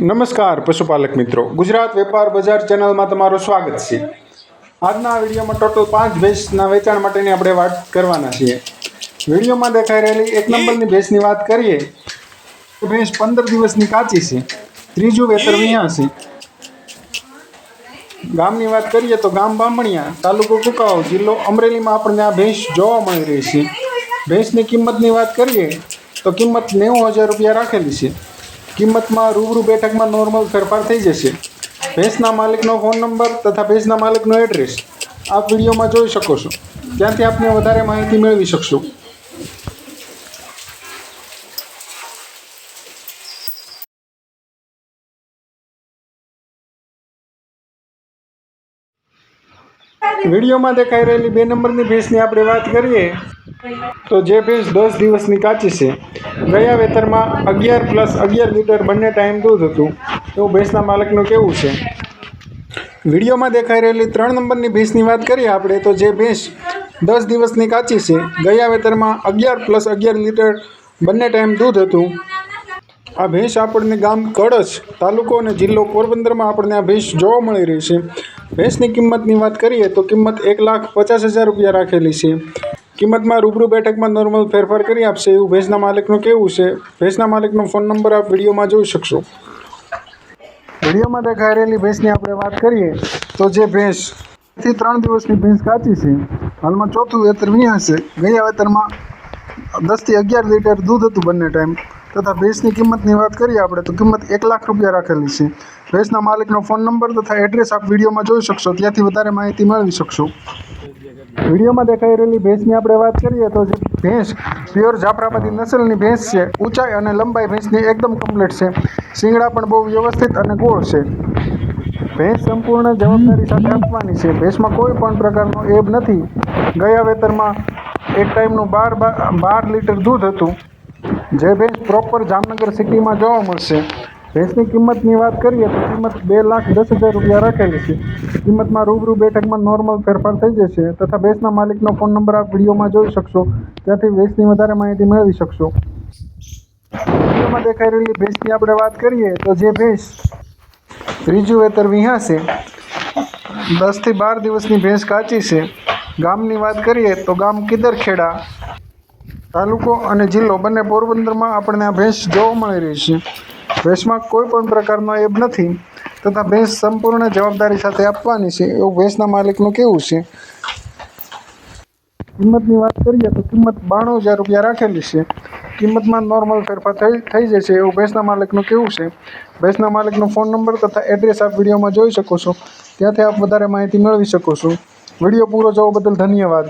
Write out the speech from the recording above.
નમસ્કાર પશુપાલક મિત્રો, ગુજરાત વેપાર બજાર ચેનલમાં તમારું સ્વાગત છે। આજના વિડીયોમાં ટોટલ 5 ભેંસના વેચાણ માટેની આપણે વાત કરવાના છીએ। વિડીયોમાં દેખાઈ રહેલી એક નંબરની ભેંસની વાત કરીએ તો ભેંસ 15 દિવસની કાચી છે, ત્રીજું વેતર વિહાશે। ગામની વાત કરીએ તો ગામ બામણિયા, તાલુકો કુકાવ, જિલ્લો અમરેલીમાં આપણને આ ભેંસ જોવા મળી રહી છે। ભેંસની કિંમતની વાત કરીએ તો કિંમત 90,000 રૂપિયા રાખેલી છે। કિંમતમાં રૂબરૂ બેઠકમાં નોર્મલ ફેરફાર થઈ જશે। ભેંસના માલિકનો ફોન નંબર તથા ભેંસના માલિકનો એડ્રેસ આપ વિડીયોમાં જોઈ શકો છો, ત્યાંથી આપને વધારે માહિતી મેળવી શકશો। વિડીયોમાં દેખાઈ રહેલી 2 નંબરની ભેંસની આપણે વાત કરીએ તો જે ભેંસ 10 દિવસની કાચી છે, ગયા વેતરમાં 11+11 લીટર બંને ટાઈમ દૂધ હતું, એવું ભેંસના માલિકનું કહેવું છે। વિડીયોમાં દેખાઈ રહેલી 3 નંબરની ભેંસની વાત કરીએ આપણે તો જે ભેંસ 10 દિવસની કાચી છે, ગયા વેતરમાં 11+11 લીટર બંને ટાઈમ દૂધ હતું। આ ભેંસ આપણને ગામ કળશ, તાલુકો અને જિલ્લો પોરબંદરમાં આપણને આ ભેંસ જોવા મળી રહી છે। ભેંસની કિંમતની વાત કરીએ તો કિંમત 1,50,000 રૂપિયા રાખેલી છે। કિંમતમાં રૂબરૂ બેઠકમાં નોર્મલ ફેરફાર કરી આપશે એવું ભેંસના માલિકનું કહેવું છે। ભેંસના માલિકનો ફોન નંબર આપ વિડીયોમાં જોઈ શકશો। વિડીયોમાં દેખાઈ રહેલી ભેંસની આપણે વાત કરીએ તો જે ભેંસ 3 દિવસની ભેંસ કાચી છે, હાલમાં ચોથું વેતર વિહાશે। ગયા વેતરમાં 10થી 11 લીટર દૂધ હતું બંને ટાઈમ, તથા ભેંસની કિંમતની વાત કરીએ આપણે તો કિંમત 1 લાખ રૂપિયા રાખેલી છે। ભેંસના માલિકનો ફોન નંબર તથા એડ્રેસ આપ વિડીયોમાં જોઈ શકશો, ત્યાંથી વધારે માહિતી મેળવી શકશો। વિડીયોમાં દેખાઈ રહેલી ભેંસની આપણે વાત કરીએ તો જે ભેંસ પ્યોર જાફરાબાદી નસલની ભેંસ છે। ઊંચાઈ અને લંબાઈ ભેંસની એકદમ કમ્પ્લીટ છે, શિંગડા પણ બહુ વ્યવસ્થિત અને ગોળ છે। ભેંસ સંપૂર્ણ જવાબદારી સાથે આપવાની છે, ભેંસમાં કોઈ પણ પ્રકારનો એબ નથી। ગયા વેતરમાં એક ટાઈમનું 12 લીટર દૂધ હતું। જે ભેંસ પ્રોપર જામનગર સિટીમાં જોવા મળશે। ભેંસની કિંમતની વાત કરીએ તો કિંમત 2,10,000 રૂપિયા રાખેલી છે। કિંમતમાં રૂબરૂ બેઠકમાં નોર્મલ ફેરફાર થઈ જશે, તથા ભેંસના માલિકનો ફોન નંબર આપ વિડીયોમાં જોઈ શકશો, ત્યાંથી ભેંસની વધારે માહિતી મેળવી શકશો। વિડીયોમાં દેખાઈ રહેલી ભેંસની આપણે વાત કરીએ તો જે ભેંસ ત્રીજું વેતર વિહાશે, 10થી 12 દિવસની ભેંસ કાચી છે। ગામની વાત કરીએ તો ગામ કિદરખેડા, તાલુકો અને જિલ્લો બંને પોરબંદરમાં આપણને આ ભેંસ જોવા મળી રહી છે। ભેંસમાં કોઈ પણ પ્રકારનો એબ નથી, તથા ભેંસ સંપૂર્ણ જવાબદારી સાથે આપવાની છે એવું ભેંસના માલિકનું કહેવું છે। કિંમતની વાત કરીએ તો કિંમત 92,000 રૂપિયા રાખેલી છે। કિંમતમાં નોર્મલ ફેરફાર થઈ જશે એવું ભેંસના માલિકનું કહેવું છે। ભેંસના માલિકનો ફોન નંબર તથા એડ્રેસ આપ વિડીયોમાં જોઈ શકો છો, ત્યાંથી આપ વધારે માહિતી મેળવી શકો છો। વિડીયો પૂરો જોવા બદલ ધન્યવાદ।